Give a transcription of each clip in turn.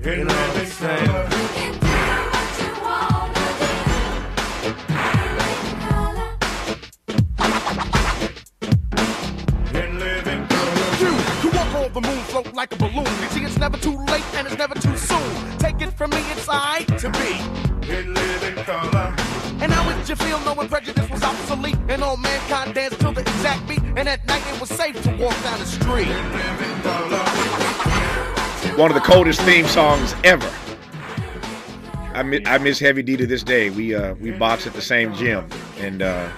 You know what I'm saying? The moon float like a balloon. You see, it's never too late and it's never too soon. Take it from me, it's alright to be in living color. And how would you feel knowing prejudice was obsolete and all mankind danced to the exact beat? And at night it was safe to walk down the street. In living color. One of the coldest theme songs ever. I miss Heavy D to this day. We boxed at the same gym, and of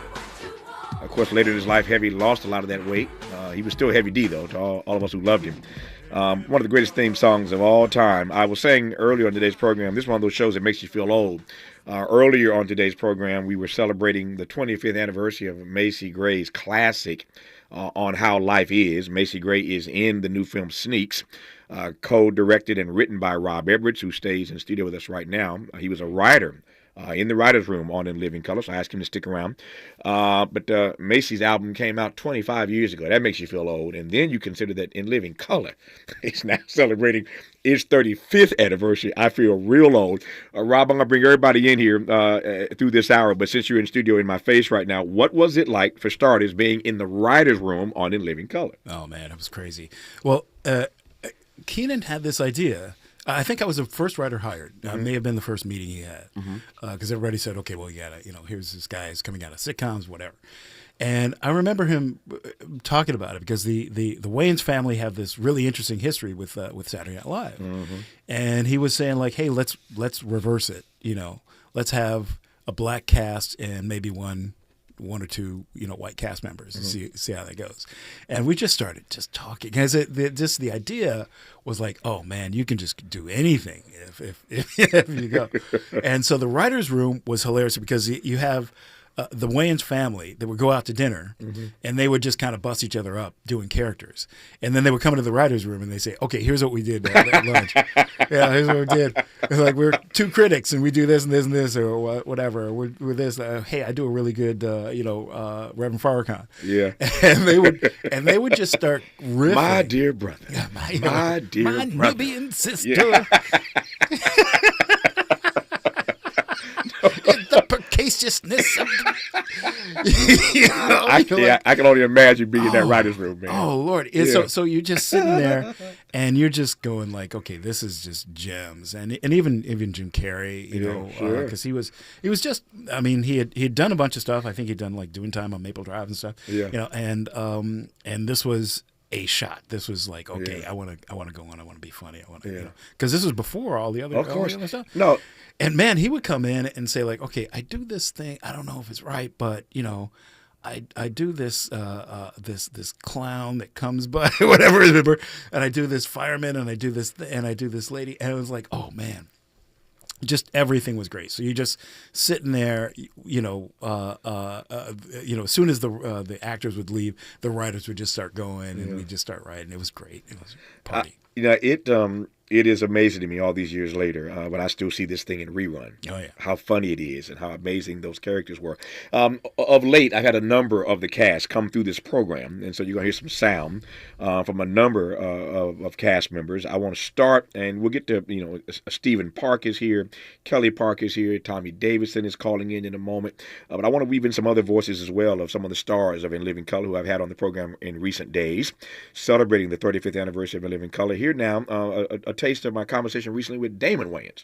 course later in his life, Heavy lost a lot of that weight. He was still Heavy D, though, to all of us who loved him. One of the greatest theme songs of all time. I was saying earlier on today's program, this is one of those shows that makes you feel old. Earlier on today's program, we were celebrating the 25th anniversary of Macy Gray's classic on How Life Is. Macy Gray is in the new film Sneaks, co-directed and written by Rob Edwards, who stays in the studio with us right now. He was a writer in the writer's room on In Living Color, so I asked him to stick around. But Macy's album came out 25 years ago. That makes you feel old. And then you consider that In Living Color is now celebrating its 35th anniversary. I feel real old. Rob, I'm going to bring everybody in here through this hour, but since you're in studio in my face right now, what was it like, for starters, being in the writer's room on In Living Color? Oh, man, it was crazy. Well, Keenan had this idea. I think I was the first writer hired. Mm-hmm. May have been the first meeting he had, because everybody said, "Okay, well, you gotta, here's this guy is coming out of sitcoms, whatever." And I remember him talking about it because the Wayans family have this really interesting history with Saturday Night Live, and he was saying like, "Hey, let's reverse it. Let's have a black cast and maybe one or two, white cast members and see how that goes." And we just started talking. Because the idea was like, oh man, you can just do anything if you go. And so the writer's room was hilarious because you have the Wayans family that would go out to dinner and they would just kind of bust each other up doing characters. And then they would come into the writer's room and they say, okay, here's what we did at lunch. Yeah, here's what we did. It's like, we're two critics and we do this and this and this or whatever. We're this. Hey, I do a really good, Reverend Farrakhan. Yeah. And they would just start riffing. My dear brother. Yeah, my dear my brother. Nubian sister. Yeah. The precociousness of I can only imagine being in that writer's room, man. Oh Lord! So you're just sitting there, and you're just going like, okay, this is just gems, and even Jim Carrey, because he was just, I mean, he had done a bunch of stuff. I think he'd done like Doing Time on Maple Drive and stuff. Yeah. And this was a shot. This was like, okay, I want to go on. I want to be funny. I want to, because this was before all the other stuff. No. And man, he would come in and say like, okay, I do this thing. I don't know if it's right, but I do this this clown that comes by, whatever, and I do this fireman, and I do this lady, and it was like, oh man, just everything was great. So you're just sitting there, as soon as the actors would leave, the writers would just start going, and we'd just start writing. It was great. It was a party. It is amazing to me all these years later, but I still see this thing in rerun. Oh, yeah. How funny it is and how amazing those characters were. Of late, I've had a number of the cast come through this program, and so you're going to hear some sound from a number of cast members. I want to start, and we'll get to, Stephen Park is here, Kelly Park is here, Tommy Davidson is calling in a moment. But I want to weave in some other voices as well of some of the stars of In Living Color who I've had on the program in recent days, celebrating the 35th anniversary of In Living Color. Here now, a taste of my conversation recently with Damon Wayans.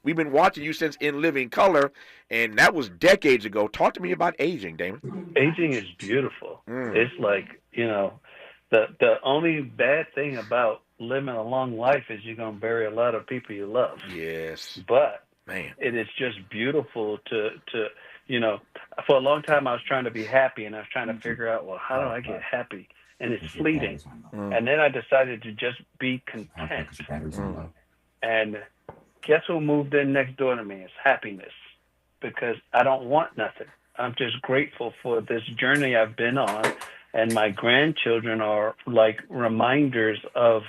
We've been watching you since In Living Color, and that was decades ago. Talk to me about aging, Damon. Aging is beautiful. It's like, the only bad thing about living a long life is you're going to bury a lot of people you love. Yes. But man, it is just beautiful to for a long time I was trying to be happy, and I was trying to figure out, well, how do I get happy? And it's fleeting. And then I decided to just be content. And guess who moved in next door to me? It's happiness, because I don't want nothing. I'm just grateful for this journey I've been on, and my grandchildren are like reminders of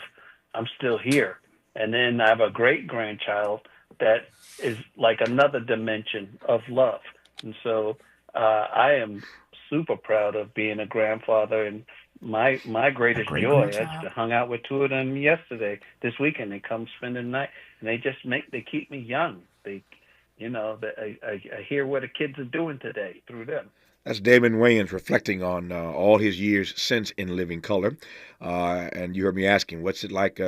I'm still here. And then I have a great grandchild that is like another dimension of love. And so I am super proud of being a grandfather, and my greatest great joy. job. I hung out with two of them this weekend. They come spend the night, and they keep me young. I hear what the kids are doing today through them. That's Damon Wayans reflecting on all his years since In Living Color, and you heard me asking, what's it like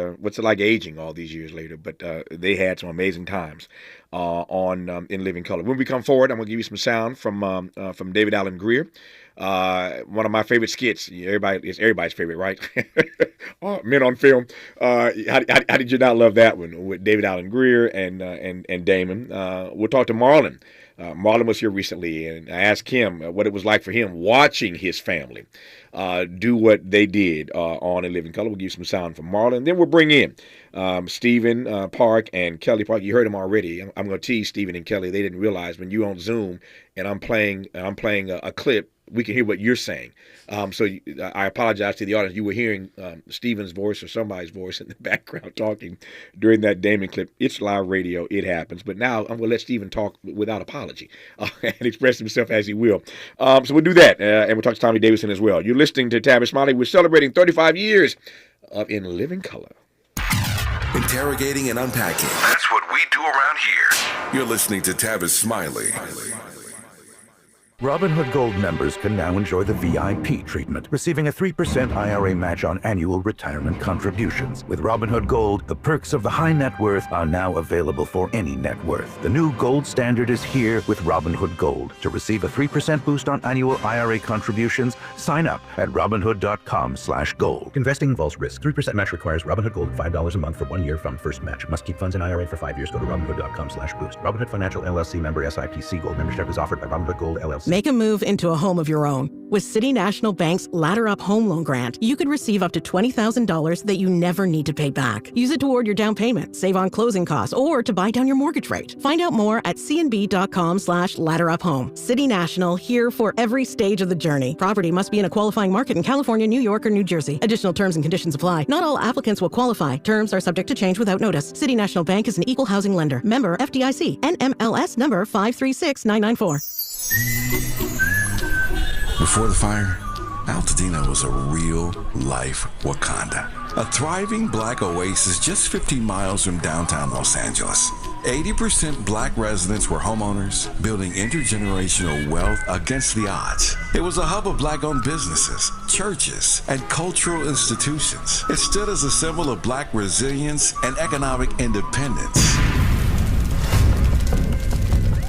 aging all these years later? But they had some amazing times on In Living Color. When we come forward, I'm going to give you some sound from David Allen Greer. One of my favorite skits. It's everybody's favorite, right? Men on Film. How did you not love that one with David Allen Greer and Damon? We'll talk to Marlon. Marlon was here recently, and I asked him what it was like for him watching his family do what they did on In Living Color. We'll give you some sound from Marlon. Then we'll bring in Stephen Park and Kelly Park. You heard them already. I'm going to tease Stephen and Kelly. They didn't realize when you're on Zoom and I'm playing a clip, we can hear what you're saying. So I apologize to the audience. You were hearing Stephen's voice or somebody's voice in the background talking during that Damon clip. It's live radio. It happens. But now I'm going to let Stephen talk without apology and express himself as he will. So we'll do that. And we'll talk to Tommy Davidson as well. You're listening to Tavis Smiley. We're celebrating 35 years of In Living Color. Interrogating and unpacking. That's what we do around here. You're listening to Tavis Smiley. Robinhood Gold members can now enjoy the VIP treatment, receiving a 3% IRA match on annual retirement contributions. With Robinhood Gold, the perks of the high net worth are now available for any net worth. The new gold standard is here with Robinhood Gold. To receive a 3% boost on annual IRA contributions, sign up at Robinhood.com/gold. Investing involves risk. 3% match requires Robinhood Gold $5 a month for 1 year from first match. Must keep funds in IRA for 5 years. Go to Robinhood.com/boost. Robinhood Financial LLC member SIPC. Gold membership is offered by Robinhood Gold LLC. Make a move into a home of your own. With City National Bank's Ladder Up Home Loan Grant, you could receive up to $20,000 that you never need to pay back. Use it toward your down payment, save on closing costs, or to buy down your mortgage rate. Find out more at cnb.com/ladderuphome. City National, here for every stage of the journey. Property must be in a qualifying market in California, New York, or New Jersey. Additional terms and conditions apply. Not all applicants will qualify. Terms are subject to change without notice. City National Bank is an equal housing lender. Member FDIC. NMLS number 536994. Before the fire, Altadena was a real-life Wakanda. A thriving black oasis just 15 miles from downtown Los Angeles. 80% black residents were homeowners, building intergenerational wealth against the odds. It was a hub of black-owned businesses, churches, and cultural institutions. It stood as a symbol of black resilience and economic independence.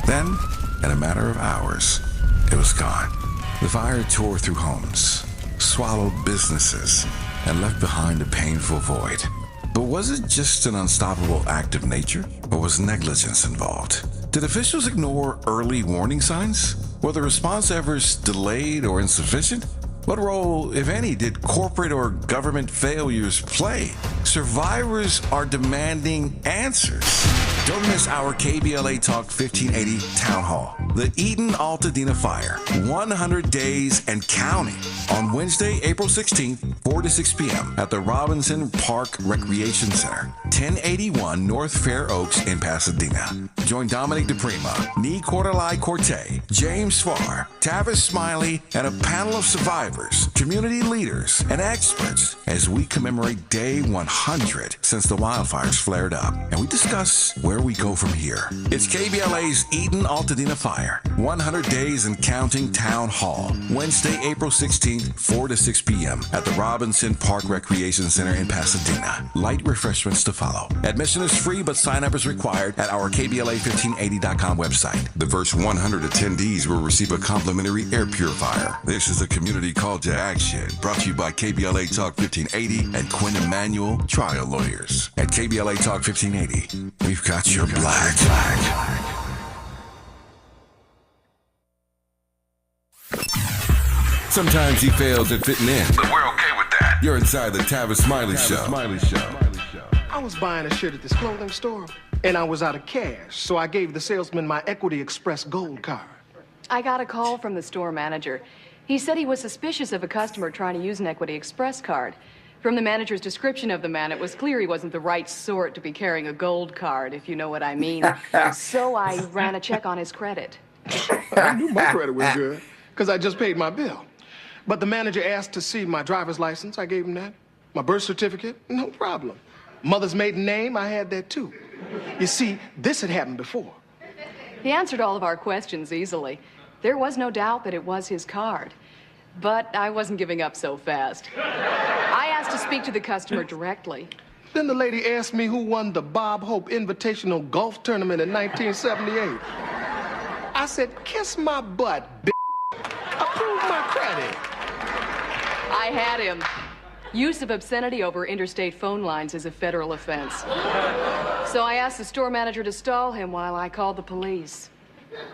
Then, in a matter of hours, it was gone. The fire tore through homes, swallowed businesses, and left behind a painful void. But was it just an unstoppable act of nature, or was negligence involved? Did officials ignore early warning signs? Were the response efforts delayed or insufficient? What role, if any, did corporate or government failures play? Survivors are demanding answers. Don't miss our KBLA Talk 1580 Town Hall. The Eden Altadena Fire, 100 days and counting. On Wednesday, April 16th, 4 to 6 p.m. at the Robinson Park Recreation Center, 1081 North Fair Oaks in Pasadena. Join Dominic DePrima, Nee Cordelai Corte, James Farr, Tavis Smiley, and a panel of survivors, community leaders, and experts as we commemorate Day 100 since the wildfires flared up. And we discuss where we go from here. It's KBLA's Eden Altadena Fire, 100 Days and Counting Town Hall, Wednesday, April 16th, 4 to 6 p.m. at the Robinson Park Recreation Center in Pasadena. Light refreshments to follow. Admission is free, but sign-up is required at our KBLA1580.com website. The first 100 attendees will receive a complimentary air purifier. This is a community call to action, brought to you by KBLA Talk 1580 and Quinn Emanuel Trial Lawyers. At KBLA Talk 1580, we've got your black. Sometimes he fails at fitting in, but we're okay with that. You're inside the Tavis Smiley Show. I was buying a shirt at this clothing store, and I was out of cash, so I gave the salesman my Equity Express Gold card. I got a call from the store manager. He said he was suspicious of a customer trying to use an Equity Express card. From the manager's description of the man, it was clear he wasn't the right sort to be carrying a gold card, if you know what I mean. So I ran a check on his credit. I knew my credit was good, because I just paid my bill. But the manager asked to see my driver's license. I gave him that. My birth certificate, no problem. Mother's maiden name, I had that too. You see, this had happened before. He answered all of our questions easily. There was no doubt that it was his card. But I wasn't giving up so fast. I asked to speak to the customer directly. Then the lady asked me who won the Bob Hope Invitational Golf Tournament in 1978. I said, kiss my butt, bitch. Approve my credit. I had him. Use of obscenity over interstate phone lines is a federal offense. So I asked the store manager to stall him while I called the police.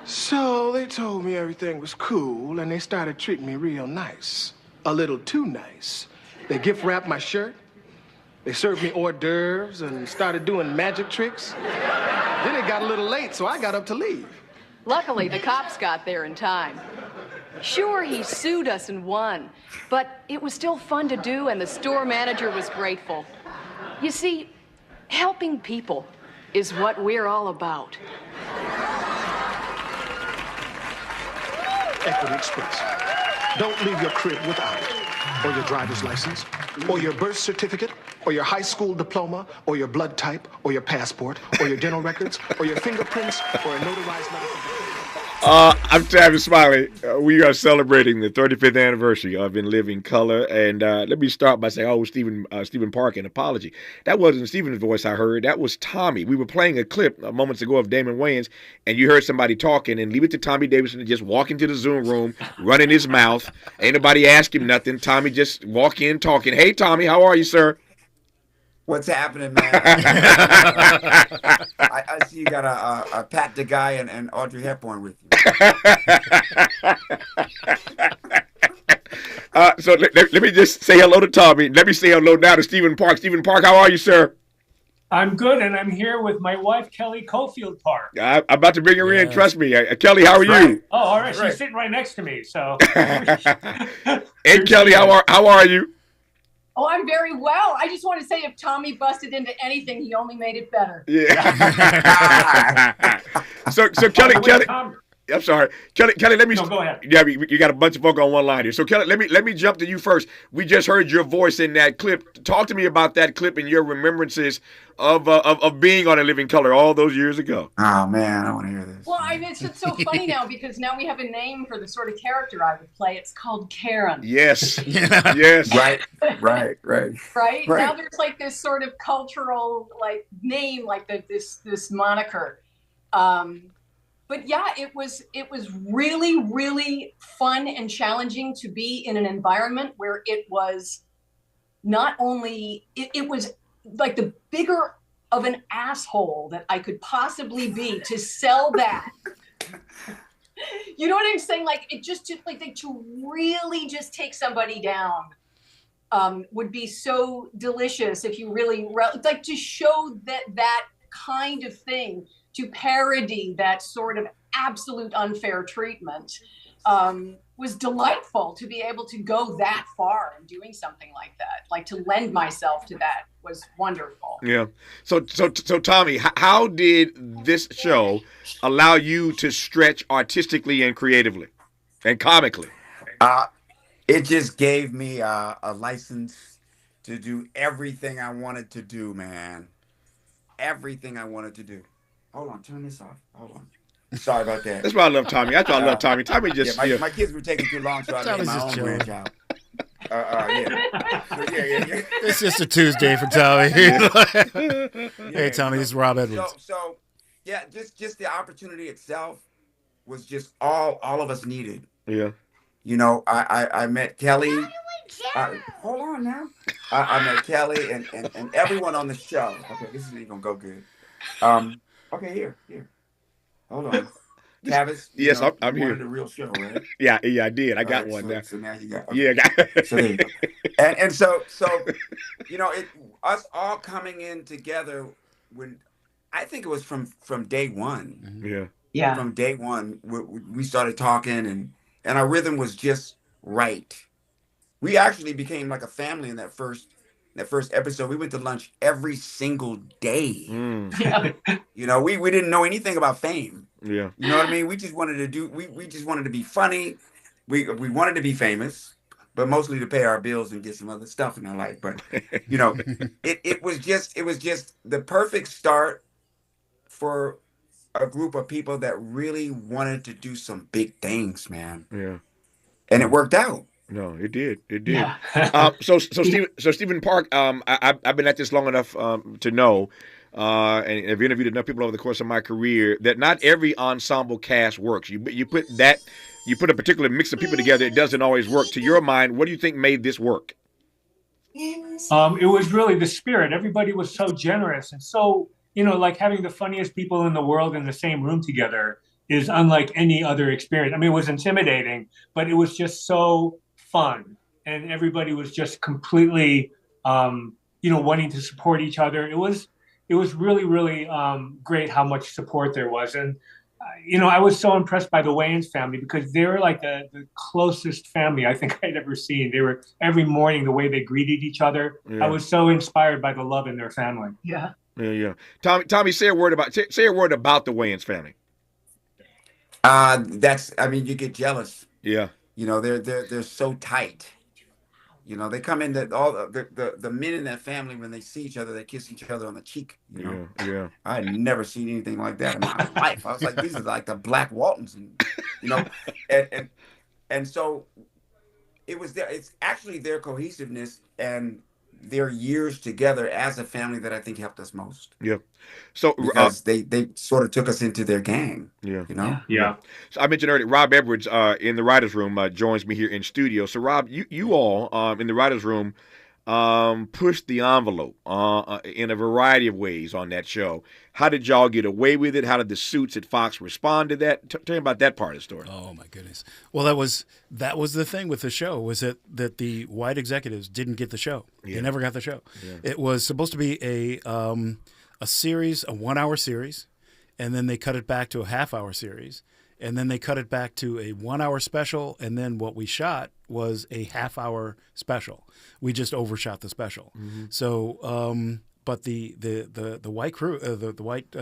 So they told me everything was cool, and they started treating me real nice. A little too nice. They gift wrapped my shirt. They served me hors d'oeuvres and started doing magic tricks. Then it got a little late, so I got up to leave. Luckily, the cops got there in time. Sure, he sued us and won, but it was still fun to do, and the store manager was grateful. You see, helping people is what we're all about. Equity Express. Don't leave your crib without it. Or your driver's license, or your birth certificate, or your high school diploma, or your blood type, or your passport, or your dental records, or your fingerprints, or a notarized letter from the... I'm Travis Smiley. We are celebrating the 35th anniversary of In Living Color, and let me start by saying, Stephen Park, an apology. That wasn't Stephen's voice I heard. That was Tommy. We were playing a clip moments ago of Damon Wayans, and you heard somebody talking, and leave it to Tommy Davidson to just walk into the Zoom room, running his mouth. Ain't nobody ask him nothing. Tommy just walk in talking. Hey, Tommy, how are you, sir? What's happening, man? I see you got a Pat the Guy and Audrey Hepburn with you. So let me just say hello to Tommy. Let me say hello now to Stephen Park. Stephen Park, how are you, sir? I'm good, and I'm here with my wife, Kelly Cofield Park. I'm about to bring her in. Trust me. Kelly, how are you? Oh, all right. She's sitting right next to me. So. And Kelly, how are you? Oh, I'm very well. I just want to say if Tommy busted into anything, he only made it better. Yeah. so Kelly, I'm sorry, Kelly. Let me. No, go ahead. Yeah, you got a bunch of folk on one line here. So Kelly, let me jump to you first. We just heard your voice in that clip. Talk to me about that clip and your remembrances of being on A Living Color all those years ago. Oh man, I want to hear this. Well, I mean, it's just so funny now because now we have a name for the sort of character I would play. It's called Karen. Yes. Yes. Right. Right? Now there's like this sort of cultural like name, like this moniker. But yeah, it was really, really fun and challenging to be in an environment where it was not only, it was like the bigger of an asshole that I could possibly be to sell that. You know what I'm saying? Like it just like to really just take somebody down would be so delicious if you really like to show that kind of thing, to parody that sort of absolute unfair treatment was delightful. To be able to go that far in doing something like that, like to lend myself to that was wonderful. Yeah. So Tommy, how did this show allow you to stretch artistically and creatively and comically? It just gave me a license to do everything I wanted to do, man. Everything I wanted to do. Hold on, turn this off. Hold on. Sorry about that. That's why I love Tommy. That's why I love Tommy. Tommy just... My kids were taking too long, so I made my own branch out. Yeah. It's just a Tuesday for Tommy. Hey, Tommy, this is Rob Edwards. So yeah, just the opportunity itself was just all of us needed. Yeah. You know, I met Kelly. Hold on now. I met Kelly and everyone on the show. Okay, this isn't even gonna go good. Okay, here. Hold on. Travis, yes, I'm here. Wanted a real show, right? Yeah, I did. I got one now. So now you got. Okay. Yeah, I got. So there you go. And so you know, us all coming in together when I think it was from day one. Yeah. From day one, we started talking and our rhythm was just right. We actually became like a family in that first episode. We went to lunch every single day. Yeah. You know, we didn't know anything about fame. Yeah. You know what I mean? We just wanted to do. We just wanted to be funny. We wanted to be famous. but mostly to pay our bills and get some other stuff in our life. But you know, it was just the perfect start for a group of people that really wanted to do some big things, man. Yeah. And it worked out. No, it did. It did. Yeah. So Stephen Park, I've been at this long enough to know, and I've interviewed enough people over the course of my career that not every ensemble cast works. You put a particular mix of people together, it doesn't always work. To your mind, what do you think made this work? It was really the spirit. Everybody was so generous and so, like having the funniest people in the world in the same room together is unlike any other experience. I mean, it was intimidating, but it was just so fun. And everybody was just completely, wanting to support each other. It was really, really great how much support there was. And, I was so impressed by the Wayans family because they were like the closest family I think I'd ever seen. They were every morning, the way they greeted each other. Yeah. I was so inspired by the love in their family. Yeah. Yeah. Tommy, say a word about the Wayans family. You get jealous. Yeah. They're so tight. They come in all the men in that family, when they see each other, they kiss each other on the cheek. Yeah. I had never seen anything like that in my life. I was like, these are like the Black Waltons, and so it was there. It's actually their cohesiveness and their years together as a family that I think helped us most. Yeah. So because they sort of took us into their gang. Yeah. Yeah. So I mentioned earlier, Rob Edwards in the writers' room joins me here in studio. So Rob, you all in the writers' room pushed the envelope in a variety of ways on that show. How did y'all get away with it? How did the suits at Fox respond to that? Tell me about that part of the story. Oh my goodness! Well, that was the thing with the show, was that the white executives didn't get the show. Yeah. They never got the show. Yeah. It was supposed to be a series, a 1 hour series, and then they cut it back to a half-hour series, and then they cut it back to a 1 hour special, and then what we shot was a half-hour special. We just overshot the special. Mm-hmm. So, but the white crew, the white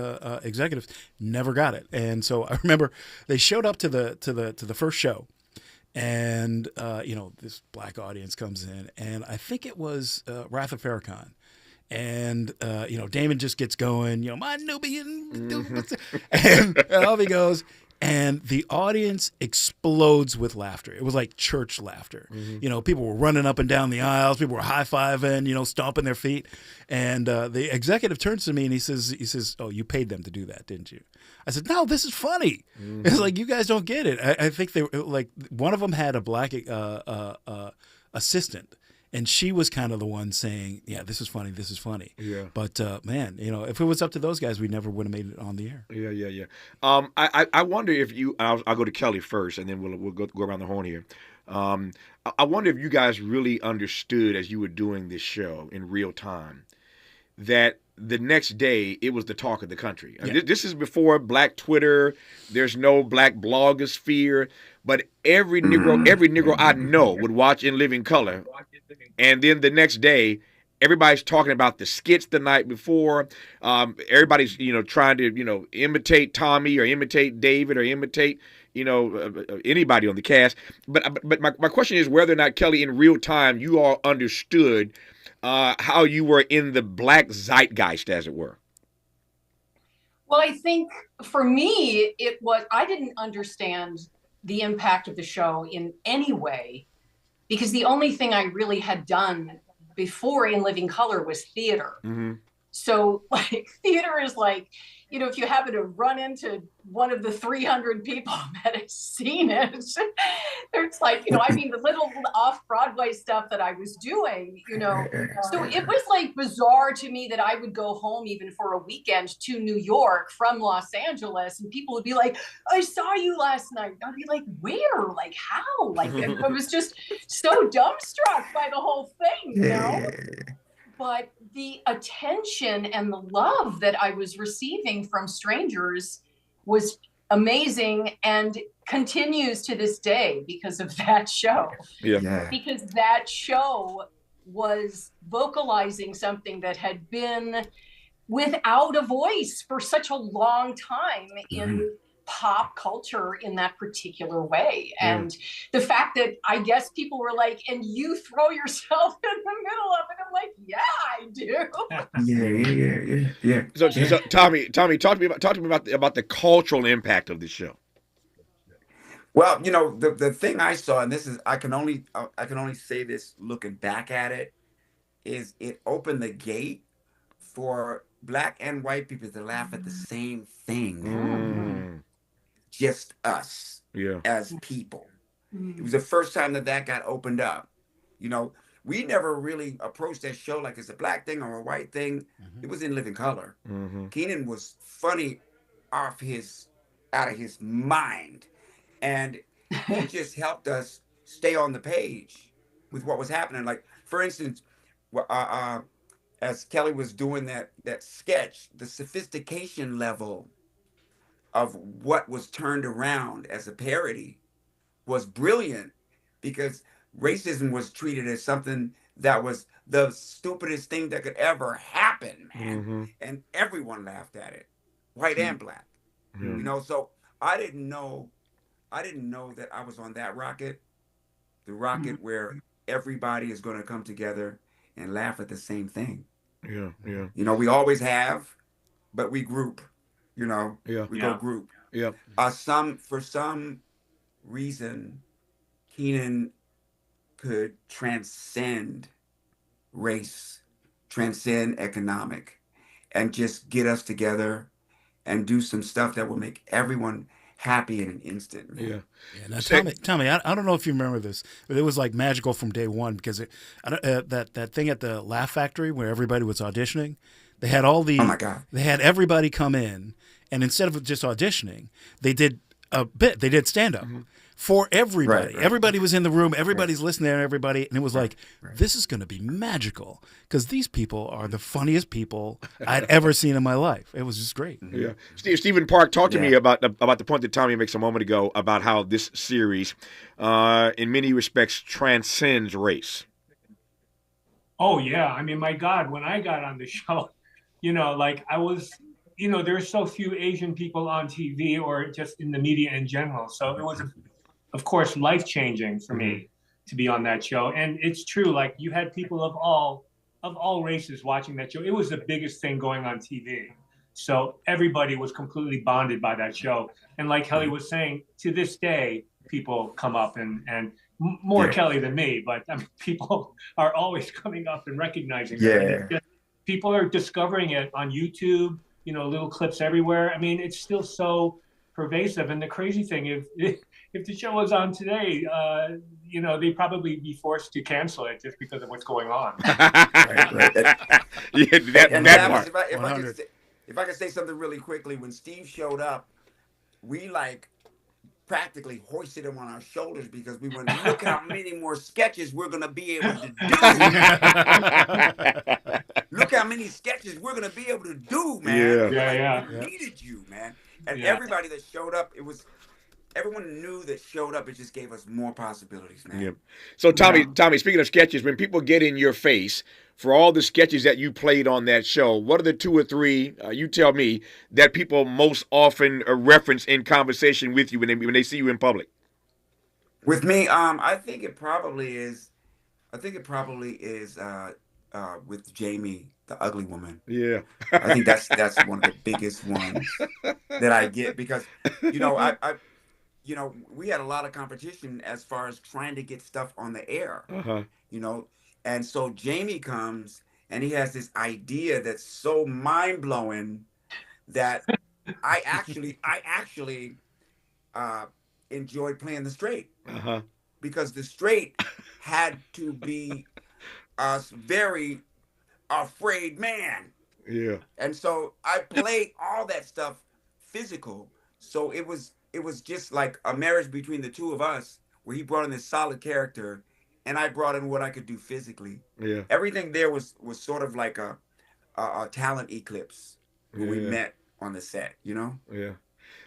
executives never got it, and so I remember they showed up to the first show, and this black audience comes in, and I think it was Wrath of Farrakhan. And, Damon just gets going, my Nubian, and off he goes. And the audience explodes with laughter. It was like church laughter. Mm-hmm. People were running up and down the aisles. People were high-fiving, stomping their feet. And the executive turns to me and he says, "Oh, you paid them to do that, didn't you?" I said, "No, this is funny." Mm-hmm. It's like, you guys don't get it. I think they were like, one of them had a black assistant. And she was kind of the one saying, "Yeah, this is funny. This is funny." Yeah. But man, if it was up to those guys, we never would have made it on the air. Yeah. I wonder if you. I'll go to Kelly first, and then we'll go around the horn here. I wonder if you guys really understood as you were doing this show in real time that the next day it was the talk of the country. Yeah. This is before Black Twitter. There's no Black blogosphere, but every Negro I know would watch In Living Color. And then the next day, everybody's talking about the skits the night before. Everybody's, trying to, imitate Tommy or imitate David or imitate, anybody on the cast. But my question is whether or not, Kelly, in real time, you all understood how you were in the black zeitgeist, as it were. Well, I think for me, I didn't understand the impact of the show in any way, because the only thing I really had done before In Living Color was theater. Mm-hmm. So theater is like, if you happen to run into one of the 300 people that have seen it, it's like, the little off-Broadway stuff that I was doing, So it was like bizarre to me that I would go home even for a weekend to New York from Los Angeles, and people would be like, "I saw you last night." I'd be like, "Where? Like, how?" Like, I was just so dumbstruck by the whole thing, But the attention and the love that I was receiving from strangers was amazing and continues to this day because of that show. Yeah. Because that show was vocalizing something that had been without a voice for such a long time in pop culture in that particular way. And the fact that I guess people were like, and you throw yourself in the middle of it, I'm like, yeah, I do. Yeah. So Tommy, talk to me about the cultural impact of the show. Well, the thing I saw, and this is I can only say this looking back at it, is it opened the gate for black and white people to laugh at the same thing. Just us as people. It was the first time that got opened up. We never really approached that show like it's a black thing or a white thing. It was in living color. Keenan was funny out of his mind. And he just helped us stay on the page with what was happening. Like, for instance, as Kelly was doing that sketch, the sophistication level of what was turned around as a parody was brilliant, because racism was treated as something that was the stupidest thing that could ever happen, man. And everyone laughed at it, white and black. So I didn't know that I was on that rocket, the rocket where everybody is going to come together and laugh at the same thing. We always have, but we group. We go group. For some reason, Keenan could transcend race, transcend economic, and just get us together and do some stuff that will make everyone happy in an instant. Now, Tommy, I don't know if you remember this, but it was like magical from day one, because that thing at the Laugh Factory where everybody was auditioning, they had they had everybody come in, and instead of just auditioning, they did a bit. They did stand up. For everybody. Everybody was in the room. Everybody's listening to everybody. And it was this is going to be magical, because these people are the funniest people I'd ever seen in my life. It was just great. Stephen Park, talk to me about the point that Tommy makes a moment ago about how this series, in many respects, transcends race. Oh, yeah. I mean, my God, when I got on the show, I was, there's so few Asian people on TV or just in the media in general. So it was of course, life-changing for me to be on that show. And it's true, like, you had people of all races watching that show. It was the biggest thing going on TV. So everybody was completely bonded by that show. And like Kelly was saying, to this day, people come up and more Kelly than me, but I mean, people are always coming up and recognizing it. People are discovering it on YouTube, little clips everywhere. I mean, it's still so pervasive. And the crazy thing, if the show was on today, they'd probably be forced to cancel it just because of what's going on. If I could say something really quickly, when Steve showed up, we practically hoisted him on our shoulders, because we went, look how many more sketches we're going to be able to do. Look how many sketches we're going to be able to do, man. We needed you, man. And everybody that showed up, everyone knew that showed up. It just gave us more possibilities, man. So Tommy, speaking of sketches, when people get in your face for all the sketches that you played on that show, what are the 2 or 3, you tell me, that people most often reference in conversation with you when they see you in public? With me, I think it probably is with Jamie, the ugly woman. I think that's one of the biggest ones that I get, because we had a lot of competition as far as trying to get stuff on the air. And so Jamie comes and he has this idea that's so mind blowing that I actually enjoyed playing the straight, because the straight had to be a very afraid man. And so I played all that stuff physical. So it was just like a marriage between the two of us, where he brought in this solid character and I brought in what I could do physically. Everything there was sort of like a talent eclipse when we met on the set, Tell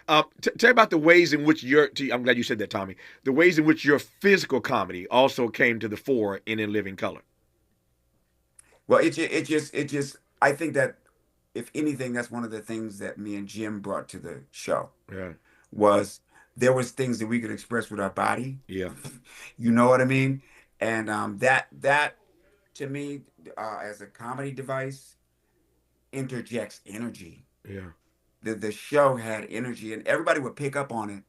me about the ways in which I'm glad you said that, Tommy, the ways in which your physical comedy also came to the fore in Living Color. Well, it just I think that, if anything, that's one of the things that me and Jim brought to the show. was there was things that we could express with our body. Yeah. You know what I mean? And that to me, as a comedy device, interjects energy. Yeah. The show had energy, and everybody would pick up on it.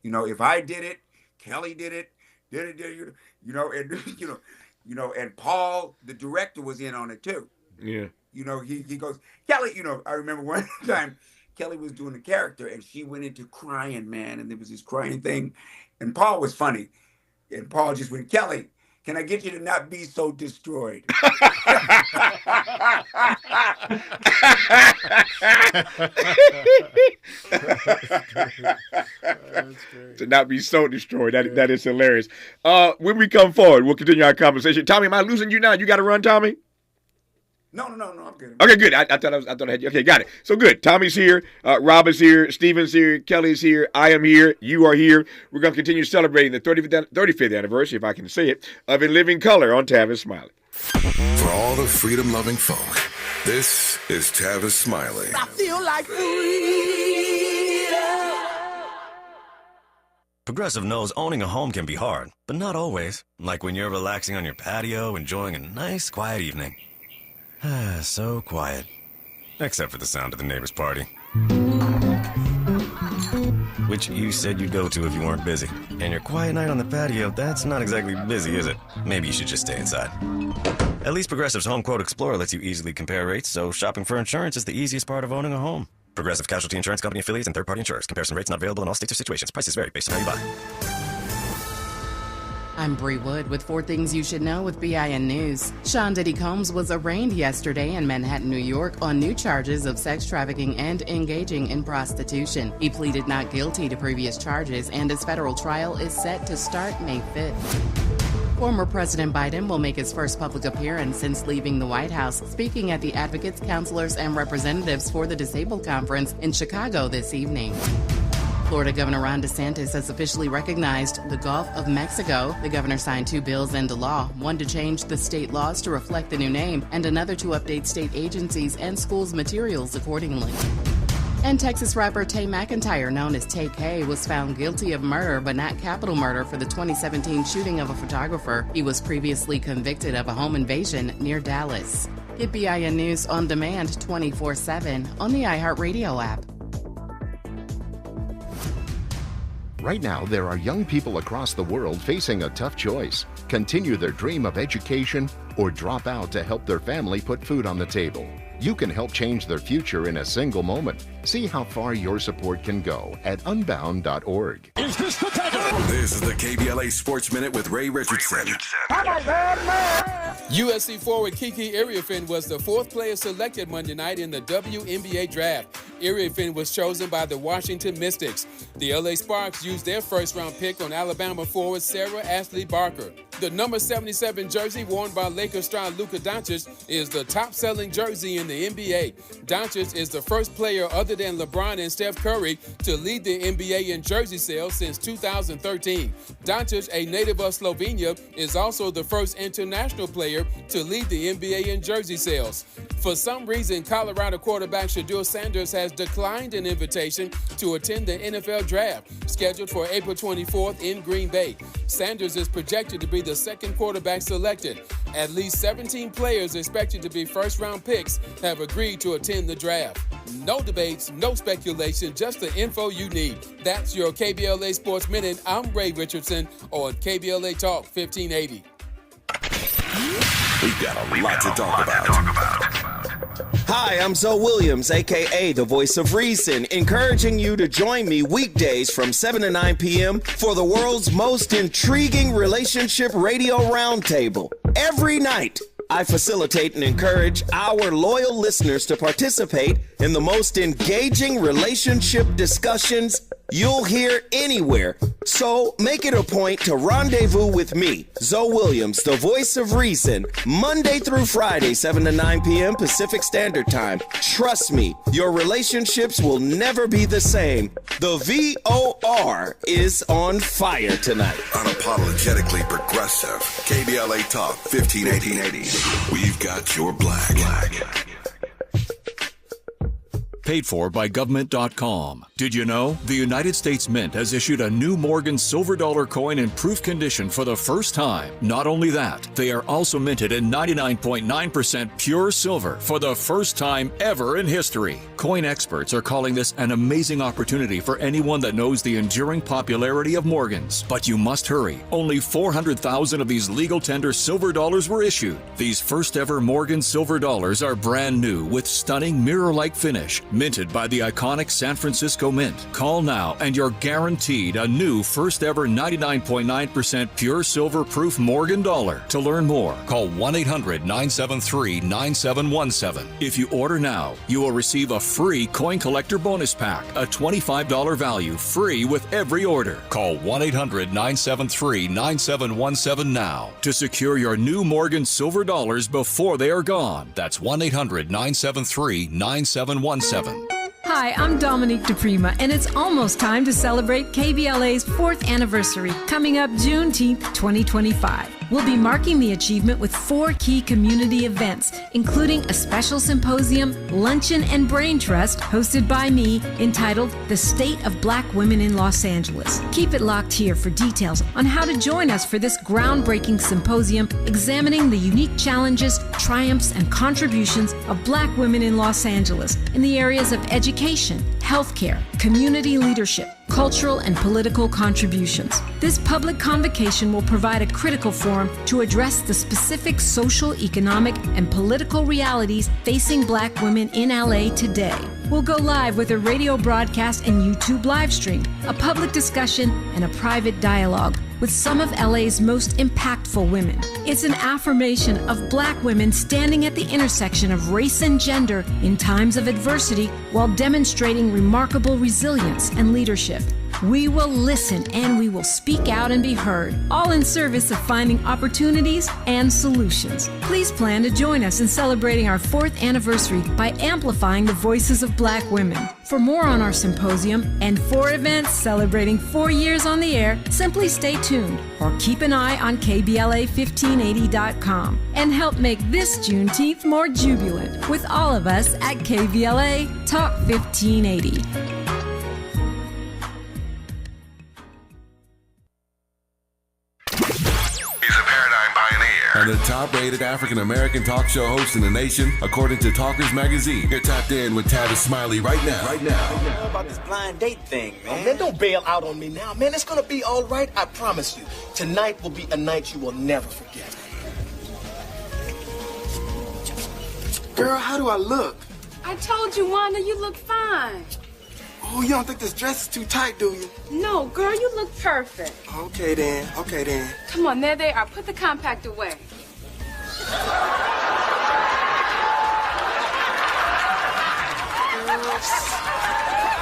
You know, if I did it, Kelly did it, you know, and and Paul, the director, was in on it too. Yeah. You know, he goes, Kelly, you know, I remember one time Kelly was doing a character and she went into crying, man, and there was this crying thing, and Paul was funny, and Paul just went, Kelly, can I get you to not be so destroyed? To not be so destroyed. That is hilarious. When we come forward, we'll continue our conversation. Tommy, am I losing you now? You got to run, Tommy? No, I'm good. Okay, good. I thought I had you. Okay, got it. So good. Tommy's here. Rob is here. Steven's here. Kelly's here. I am here. You are here. We're going to continue celebrating the 35th anniversary, if I can say it, of In Living Color on Tavis Smiley. For all the freedom-loving folk, this is Tavis Smiley. I feel like freedom. Progressive knows owning a home can be hard, but not always. Like when you're relaxing on your patio, enjoying a nice, quiet evening. So quiet. Except for the sound of the neighbor's party. Which you said you'd go to if you weren't busy. And your quiet night on the patio, that's not exactly busy, is it? Maybe you should just stay inside. At least Progressive's Home Quote Explorer lets you easily compare rates, so shopping for insurance is the easiest part of owning a home. Progressive Casualty Insurance Company affiliates and third-party insurers. Comparison rates not available in all states or situations. Prices vary based on how you buy. I'm Bree Wood with 4 Things You Should Know with BIN News. Sean Diddy Combs was arraigned yesterday in Manhattan, New York on new charges of sex trafficking and engaging in prostitution. He pleaded not guilty to previous charges, and his federal trial is set to start May 5th. Former President Biden will make his first public appearance since leaving the White House, speaking at the Advocates, Counselors, and Representatives for the Disabled Conference in Chicago this evening. Florida Governor Ron DeSantis has officially recognized the Gulf of Mexico. The governor signed 2 bills into law, one to change the state laws to reflect the new name, and another to update state agencies and schools' materials accordingly. And Texas rapper Tay McIntyre, known as Tay K, was found guilty of murder but not capital murder for the 2017 shooting of a photographer. He was previously convicted of a home invasion near Dallas. Get BIN News on demand 24/7 on the iHeartRadio app. Right now, there are young people across the world facing a tough choice: continue their dream of education or drop out to help their family put food on the table. You can help change their future in a single moment. See how far your support can go at unbound.org. Is this the tackle? This is the KBLA Sports Minute with Ray Richardson. USC forward Kiki Iriefin was the 4th player selected Monday night in the WNBA draft. Iriefin was chosen by the Washington Mystics. The LA Sparks used their first-round pick on Alabama forward Sarah Ashley Barker. The number 77 jersey worn by Lakers star Luka Doncic is the top-selling jersey in the NBA. Doncic is the first player other than LeBron and Steph Curry to lead the NBA in jersey sales since 2013. Doncic, a native of Slovenia, is also the first international player to lead the NBA in jersey sales. For some reason, Colorado quarterback Shedeur Sanders has declined an invitation to attend the NFL draft, scheduled for April 24th in Green Bay. Sanders is projected to be the second quarterback selected. At least 17 players expected to be first-round picks have agreed to attend the draft. No debates, no speculation, just the info you need. That's your KBLA Sports Minute. I'm Ray Richardson on KBLA Talk 1580. We've got a lot to talk about. Hi, I'm Zoe Williams, a.k.a. the Voice of Reason, encouraging you to join me weekdays from 7 to 9 p.m. for the world's most intriguing relationship radio roundtable. Every night, I facilitate and encourage our loyal listeners to participate in the most engaging relationship discussions you'll hear anywhere. So make it a point to rendezvous with me, Zoe Williams, the Voice of Reason, Monday through Friday, 7 to 9 p.m. Pacific Standard Time. Trust me, your relationships will never be the same. The VOR is on fire tonight. Unapologetically progressive. KBLA Talk 1580. We've got your black. paid for by government.com. Did you know the United States Mint has issued a new Morgan silver dollar coin in proof condition for the first time? Not only that, they are also minted in 99.9% pure silver for the first time ever in history. Coin experts are calling this an amazing opportunity for anyone that knows the enduring popularity of Morgans. But you must hurry. Only 400,000 of these legal tender silver dollars were issued. These first ever Morgan silver dollars are brand new with stunning mirror-like finish, minted by the iconic San Francisco Mint. Call now and you're guaranteed a new first ever 99.9% pure silver proof Morgan dollar. To learn more, call 1-800-973-9717. If you order now, you will receive a free coin collector bonus pack, a $25 value, free with every order. Call 1-800-973-9717 now to secure your new Morgan silver dollars before they are gone. That's 1-800-973-9717. Hi, I'm Dominique DePrima, and it's almost time to celebrate KBLA's 4th anniversary, coming up Juneteenth 2025. We'll be marking the achievement with 4 key community events, including a special symposium, luncheon, and brain trust hosted by me entitled The State of Black Women in Los Angeles. Keep it locked here for details on how to join us for this groundbreaking symposium examining the unique challenges, triumphs, and contributions of Black women in Los Angeles in the areas of education, healthcare, community leadership, cultural and political contributions. This public convocation will provide a critical forum to address the specific social, economic, and political realities facing Black women in LA today. We'll go live with a radio broadcast and YouTube live stream, a public discussion, and a private dialogue with some of LA's most impactful women. It's an affirmation of Black women standing at the intersection of race and gender in times of adversity while demonstrating remarkable resilience and leadership. We will listen and we will speak out and be heard, all in service of finding opportunities and solutions. Please plan to join us in celebrating our 4th anniversary by amplifying the voices of Black women. For more on our symposium and 4 events celebrating 4 years on the air, simply stay tuned or keep an eye on KBLA1580.com and help make this Juneteenth more jubilant with all of us at KBLA Talk 1580. And the top-rated African-American talk show host in the nation, according to Talkers Magazine. You're tapped in with Tavis Smiley right now. I don't know about this blind date thing, man. Oh, man, don't bail out on me now. Man, it's gonna be all right, I promise you. Tonight will be a night you will never forget. Girl, how do I look? I told you, Wanda, you look fine. Oh, you don't think this dress is too tight, do you? No, girl, you look perfect. Okay, then. Okay, then. Come on, there they are. Put the compact away.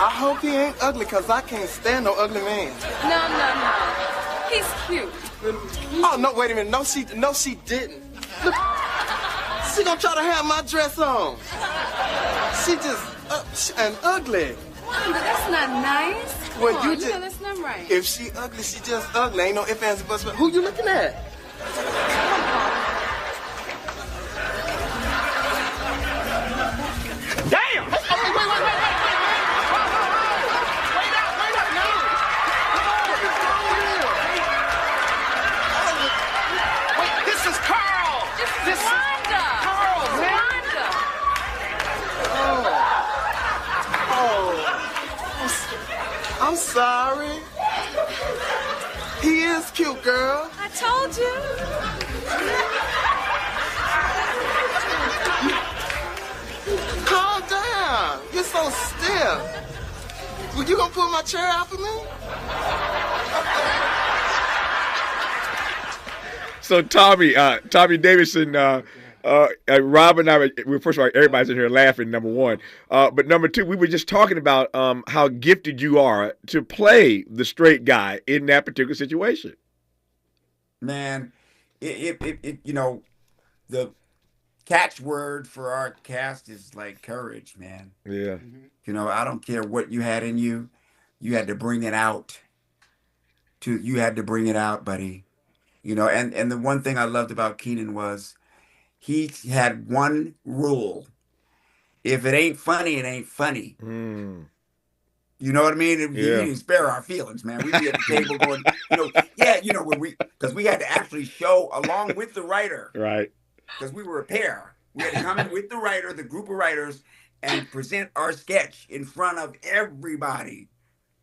I hope he ain't ugly, because I can't stand no ugly man. No. He's cute. Oh, no, wait a minute. No, she didn't. Look, she gonna try to have my dress on. She just, and ugly. Wanda, that's not nice. Come Well, on, you you just, know that's not right. If she ugly, she just ugly. Ain't no ifs, ands, or buts. Who you looking at? Damn! Wait. Wait up, no. Wait, this is Carl. This is Wanda. Carl, man. Wanda. I'm sorry. He is cute, girl. I told you. Calm down. You're so stiff. Well, you gonna pull my chair out for me? So Tommy Davidson, Rob and I, first of all, everybody's in here laughing, number one. But number two, we were just talking about how gifted you are to play the straight guy in that particular situation. Man, it you know, the catchword for our cast is like courage, man. Yeah. You know, I don't care what you had in you. You had to bring it out. You had to bring it out, buddy. You know, and the one thing I loved about Keenan was he had one rule. if it ain't funny, it ain't funny. You know what I mean? You didn't spare our feelings, man. We'd be at the table going, when because we had to actually show along with the writer. Right. Because we were a pair. We had to come in with the writer, the group of writers, and present our sketch in front of everybody.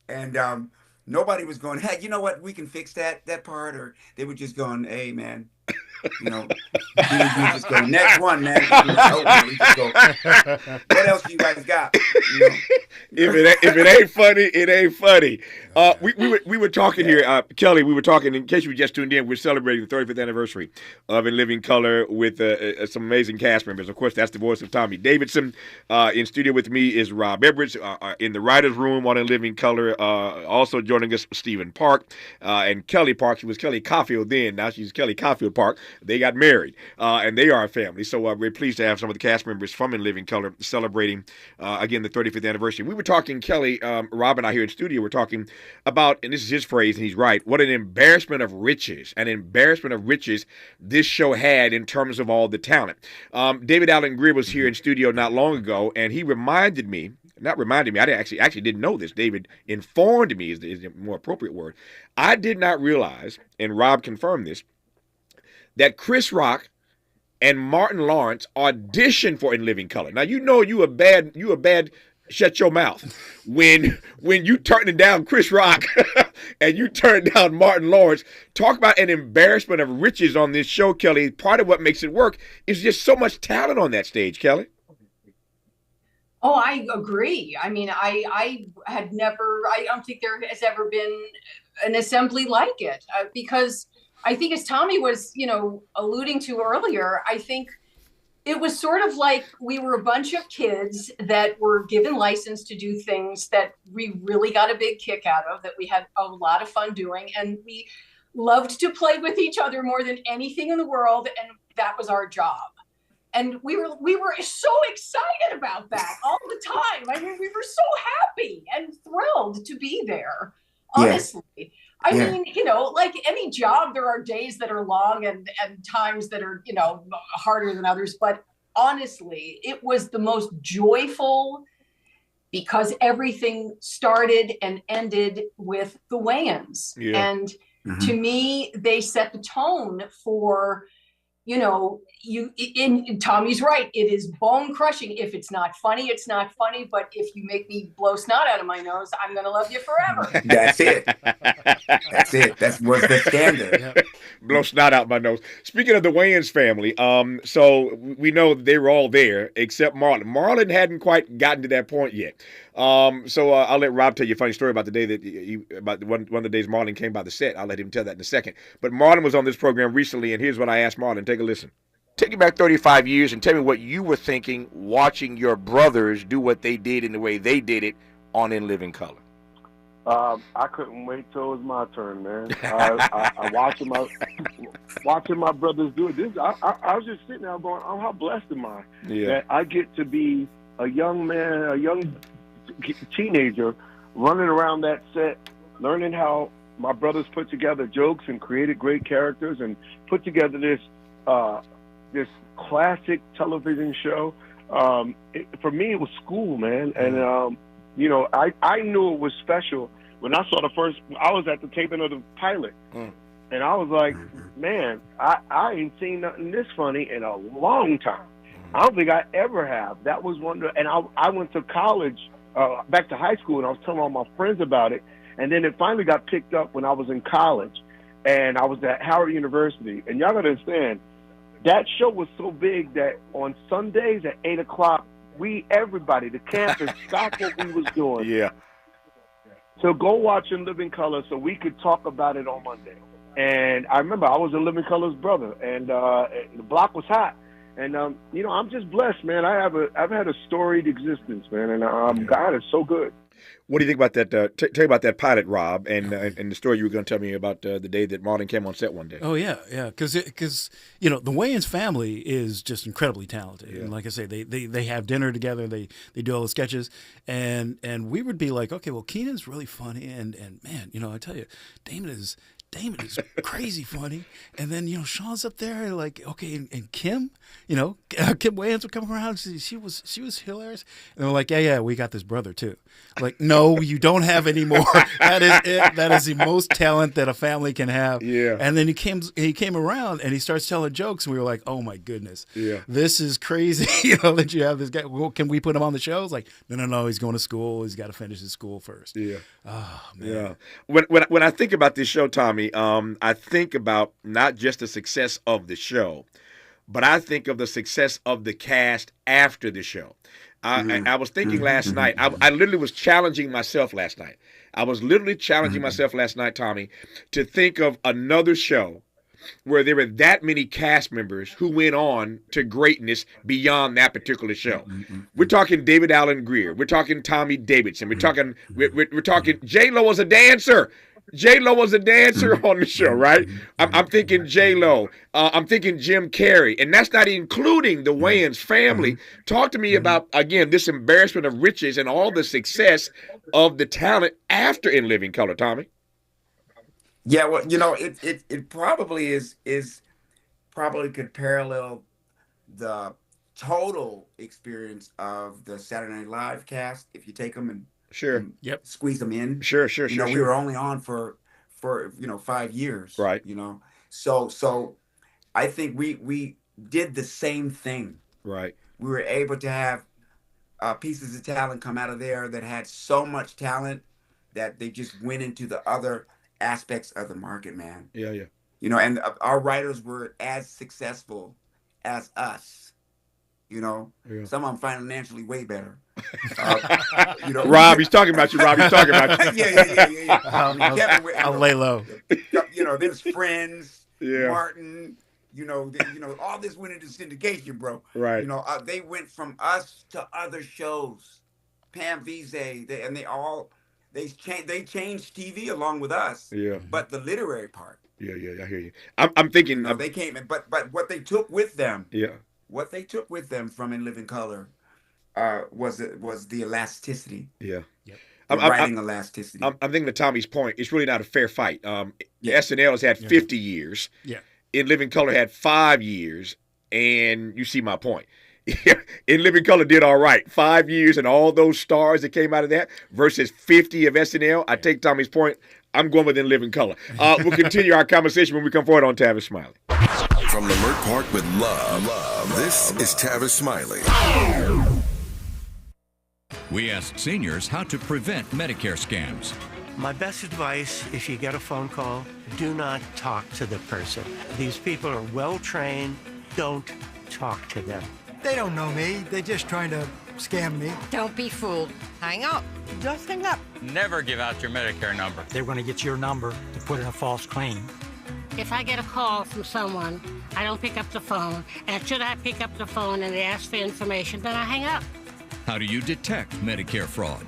And nobody was going, hey, you know what? We can fix that part. Or they were just going, hey, man. You just go, next one, man. We just go, what else you guys got? If it ain't funny, it ain't funny. We were talking here, Kelly. We were talking. In case you just tuned in, we're celebrating the 35th anniversary of In Living Color with some amazing cast members. Of course, that's the voice of Tommy Davidson. In studio with me is Rob Edwards. In the writers' room on In Living Color, also joining us, Stephen Park and Kelly Park. She was Kelly Caulfield then. Now she's Kelly Caulfield Park. They got married, and they are a family. So we're pleased to have some of the cast members from In Living Color celebrating, again, the 35th anniversary. We were talking, Kelly, Rob and I here in studio, we're talking about, and this is his phrase, and he's right, what an embarrassment of riches this show had in terms of all the talent. David Allen Greer was here in studio not long ago, and he reminded me, I actually didn't know this. David informed me is the more appropriate word. I did not realize, and Rob confirmed this, that Chris Rock and Martin Lawrence auditioned for In Living Color. Now you a bad shut your mouth when you turning down Chris Rock and you turn down Martin Lawrence. Talk about an embarrassment of riches on this show, Kelly. Part of what makes it work is just so much talent on that stage, Kelly. Oh, I agree. I mean, I don't think there has ever been an assembly like it because I think, as Tommy was, alluding to earlier, I think it was sort of like we were a bunch of kids that were given license to do things that we really got a big kick out of, that we had a lot of fun doing, and we loved to play with each other more than anything in the world, and that was our job. And we were so excited about that all the time. I mean, we were so happy and thrilled to be there, honestly. Yeah. I mean, like any job, there are days that are long and times that are, harder than others. But honestly, it was the most joyful because everything started and ended with the Wayans. Yeah. And to me, they set the tone for, Tommy's right. It is bone crushing. If it's not funny, it's not funny. But if you make me blow snot out of my nose, I'm going to love you forever. That's it. That's what's the standard. Yeah. Blow snot out my nose. Speaking of the Wayans family, so we know they were all there except Marlon. Marlon hadn't quite gotten to that point yet. So I'll let Rob tell you a funny story about the day that about one of the days Marlon came by the set. I'll let him tell that in a second. But Marlon was on this program recently, and here's what I asked Marlon. Take a listen. Take it back 35 years and tell me what you were thinking watching your brothers do what they did in the way they did it on In Living Color. I couldn't wait till it was my turn, man. I watching my brothers do it. I was just sitting there going, "Oh, how blessed am I that I get to be a young man, a young teenager, running around that set, learning how my brothers put together jokes and created great characters and put together this classic television show. For me, it was school, man, and I knew it was special when I saw I was at the taping of the pilot, and I was like, man, I ain't seen nothing this funny in a long time. I don't think I ever have. That was and I went to college, back to high school, and I was telling all my friends about it, and then it finally got picked up when I was in college, and I was at Howard University, and y'all gotta understand, that show was so big that on Sundays at 8 o'clock, everybody, the campus, stopped what we was doing. Yeah. So go watch In Living Color so we could talk about it on Monday. And I remember I was In Living Color's brother, and the block was hot. And, I'm just blessed, man. I've had a storied existence, man, and God is so good. What do you think about that? Tell me about that pilot, Rob, and the story you were going to tell me about the day that Marlon came on set one day. Oh yeah, because the Wayans family is just incredibly talented, and like I say, they have dinner together, they do all the sketches, and we would be like, okay, well, Keenan's really funny, and man, I tell you, Damon is Damon is crazy funny. And then, Sean's up there like, okay, and Kim, Kim Wayans would come around. She was hilarious. And they're like, yeah, we got this brother too. Like, no, you don't have any more. That is it. That is the most talent that a family can have. Yeah. And then he came around and he starts telling jokes, and we were like, oh my goodness. Yeah. This is crazy, that you have this guy. Well, can we put him on the show? It's like, no, he's going to school. He's got to finish his school first. Yeah. Oh, man. Yeah. When I think about this show, Tommy, I think about not just the success of the show, but I think of the success of the cast after the show. I was thinking last night, I literally was challenging myself last night. I was literally challenging myself last night, Tommy, to think of another show where there were that many cast members who went on to greatness beyond that particular show. We're talking David Allen Greer. We're talking Tommy Davidson. We're talking J-Lo was a dancer. J-Lo was a dancer on the show, right? I'm thinking J-Lo. I'm thinking Jim Carrey. And that's not including the Wayans family. Talk to me about, again, this embarrassment of riches and all the success of the talent after In Living Color, Tommy. Yeah, well, it probably is probably could parallel the total experience of the Saturday Night Live cast if you take them and squeeze them in. Sure. We were only on for 5 years, right? So I think we did the same thing, right? We were able to have pieces of talent come out of there that had so much talent that they just went into the other aspects of the market, man. Yeah. And our writers were as successful as us. Some of them financially way better. Rob, he's talking about you. Rob, he's talking about you. Yeah. I'll lay low. There's Friends, yeah. Martin. All this went into syndication, bro. Right. They went from us to other shows. Pam Vise, they changed TV along with us. Yeah. But the literary part. Yeah, I hear you. I'm thinking. They came in, but what they took with them. Yeah. What they took with them from In Living Color was the elasticity. Yeah. Yep. Writing elasticity. I'm thinking to Tommy's point, it's really not a fair fight. SNL has had 50 years. Yeah. In Living Color had 5 years, and you see my point. In Living Color did all right. 5 years and all those stars that came out of that versus 50 of SNL. I take Tommy's point. I'm going with In Living Color. We'll continue our conversation when we come forward on Tavis Smiley. From Leimert Park with love, this is Tavis Smiley. We asked seniors how to prevent Medicare scams. My best advice, if you get a phone call, do not talk to the person. These people are well-trained. Don't talk to them. They don't know me. They're just trying to scam me. Don't be fooled. Hang up. Just hang up. Never give out your Medicare number. They're going to get your number to put in a false claim. If I get a call from someone, I don't pick up the phone. And should I pick up the phone and they ask for information, then I hang up. How do you detect Medicare fraud?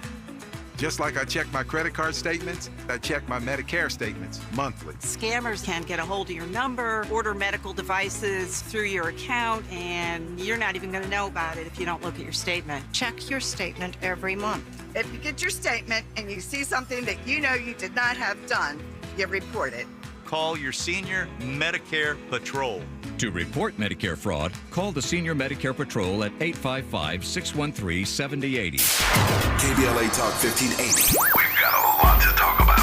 Just like I check my credit card statements, I check my Medicare statements monthly. Scammers can get a hold of your number, order medical devices through your account, and you're not even going to know about it if you don't look at your statement. Check your statement every month. If you get your statement and you see something that you know you did not have done, you report it. Call your senior Medicare Patrol. To report Medicare fraud, call the Senior Medicare Patrol at 855-613-7080. KBLA Talk 1580. We've got a lot to talk about.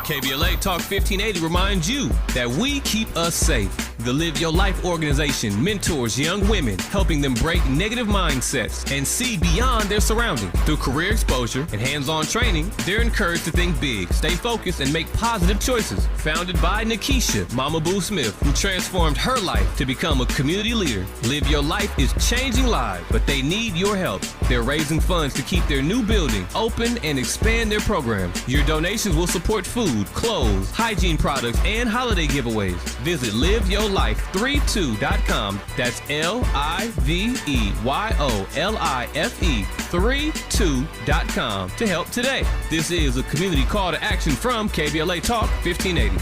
KBLA Talk 1580 reminds you that we keep us safe. The Live Your Life organization mentors young women, helping them break negative mindsets and see beyond their surroundings. Through career exposure and hands-on training, they're encouraged to think big, stay focused, and make positive choices. Founded by Nikisha Mama Boo Smith, who transformed her life to become a community leader. Live Your Life is changing lives, but they need your help. They're raising funds to keep their new building open and expand their program. Your donations will support food, clothes, hygiene products, and holiday giveaways. Visit liveyourlife32.com. That's LIVEYOLIFE32.com to help today. This is a community call to action from KBLA Talk 1580.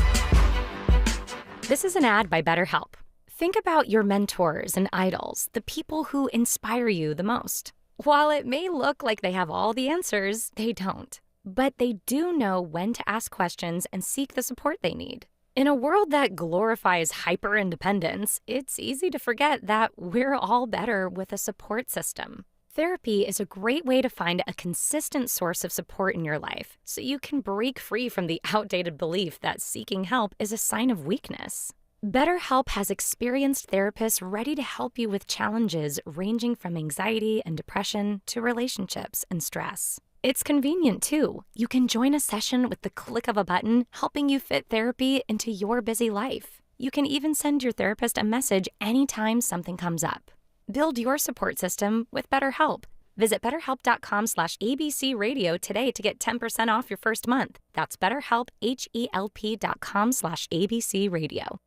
This is an ad by BetterHelp. Think about your mentors and idols, the people who inspire you the most. While it may look like they have all the answers, they don't. But they do know when to ask questions and seek the support they need. In a world that glorifies hyper-independence, it's easy to forget that we're all better with a support system. Therapy is a great way to find a consistent source of support in your life, so you can break free from the outdated belief that seeking help is a sign of weakness. BetterHelp has experienced therapists ready to help you with challenges ranging from anxiety and depression to relationships and stress. It's convenient, too. You can join a session with the click of a button, helping you fit therapy into your busy life. You can even send your therapist a message anytime something comes up. Build your support system with BetterHelp. Visit BetterHelp.com/ABCRadio today to get 10% off your first month. That's BetterHelp, HELP.com/ABCRadio.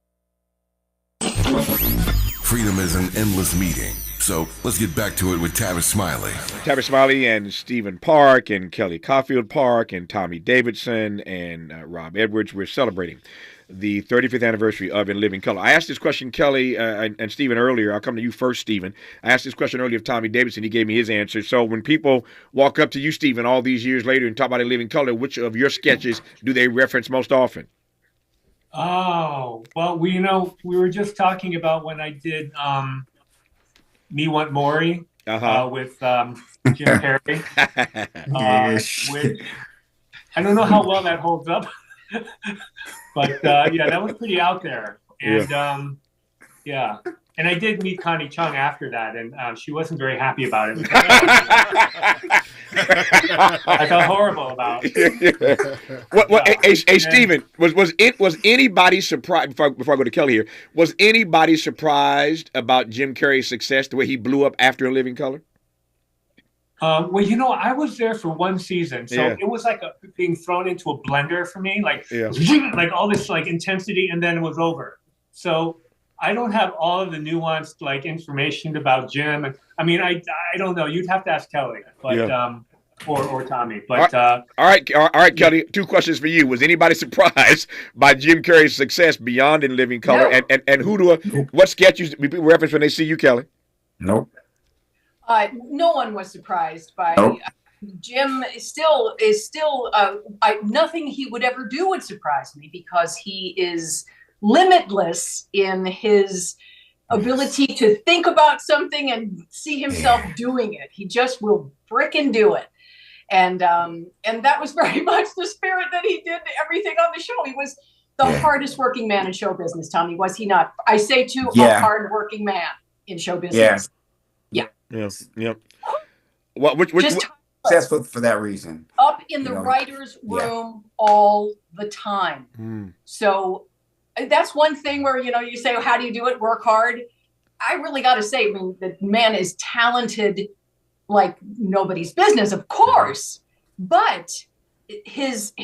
Freedom is an endless meeting. So let's get back to it with Tavis Smiley. Tavis Smiley and Stephen Park and Kelly Caulfield Park and Tommy Davidson and Rob Edwards. We're celebrating the 35th anniversary of In Living Color. I asked this question, Kelly and Stephen, earlier. I'll come to you first, Stephen. I asked this question earlier of Tommy Davidson. He gave me his answer. So when people walk up to you, Stephen, all these years later and talk about In Living Color, which of your sketches do they reference most often? Oh, well, we were just talking about when I did Me Want Maury with Jim Carrey. Which, I don't know how well that holds up, but that was pretty out there. And and I did meet Connie Chung after that, and she wasn't very happy about it. I felt horrible about it. Hey, Stephen, was anybody surprised, before I go to Kelly here, was anybody surprised about Jim Carrey's success, the way he blew up after In Living Color? Well, I was there for one season, so it was like being thrown into a blender for me, like all this like intensity, and then it was over. So I don't have all of the nuanced like information about Jim, and I mean, I don't know. You'd have to ask Kelly, but or Tommy. But all right, Kelly. Two questions for you. Was anybody surprised by Jim Carrey's success beyond In Living Color? No. And what sketches people reference when they see you, Kelly? Nope. No one was surprised by Jim. Is still nothing he would ever do would surprise me, because he is limitless in his ability to think about something and see himself doing it. He just will frickin' do it. And that was very much the spirit that he did everything on the show. He was the hardest working man in show business, Tommy, was he not? I say a hard working man in show business. Yes. Yep. Which successful for that reason. Up in the writer's room all the time. So that's one thing where, you say, how do you do it? Work hard. I really got to say, I mean, the man is talented like nobody's business, of course, but his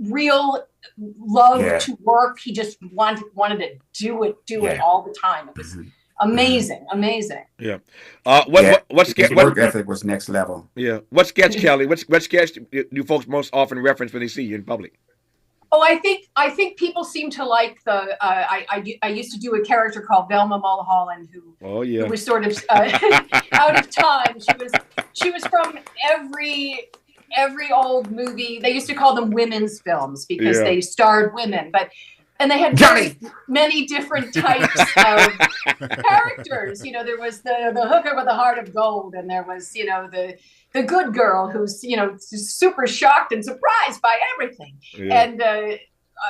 real love to work, he just wanted to do it all the time. It was amazing. Yeah. What sketch? Work ethic was next level. Yeah. What sketch, Kelly? What sketch do folks most often reference when they see you in public? Oh, I think people seem to like the. I used to do a character called Velma Mulholland, who was sort of out of time. She was from every old movie. They used to call them women's films because they starred women, and they had many different types of characters. There was the hooker with a heart of gold, and there was the good girl who's super shocked and surprised by everything. And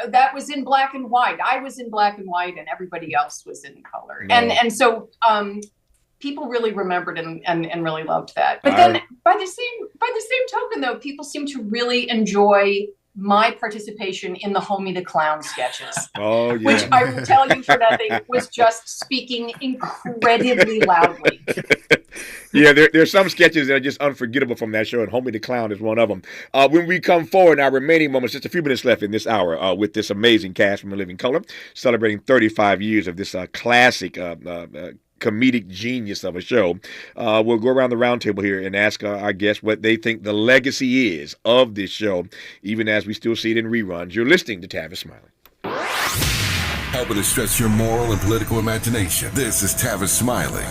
that was in black and white. I was in black and white, and everybody else was in color. And so people really remembered and really loved that. But then by the same token, though, people seem to really enjoy my participation in the Homie the Clown sketches. Which I will tell you for that, they was just speaking incredibly loudly. There's some sketches that are just unforgettable from that show, and Homie the Clown is one of them. When we come forward in our remaining moments, just a few minutes left in this hour with this amazing cast from In Living Color, celebrating 35 years of this classic comedic genius of a show. We'll go around the round table here and ask our guests what they think the legacy is of this show, even as we still see it in reruns. You're listening to Tavis Smiley. Helping to stretch your moral and political imagination. This is Tavis Smiley.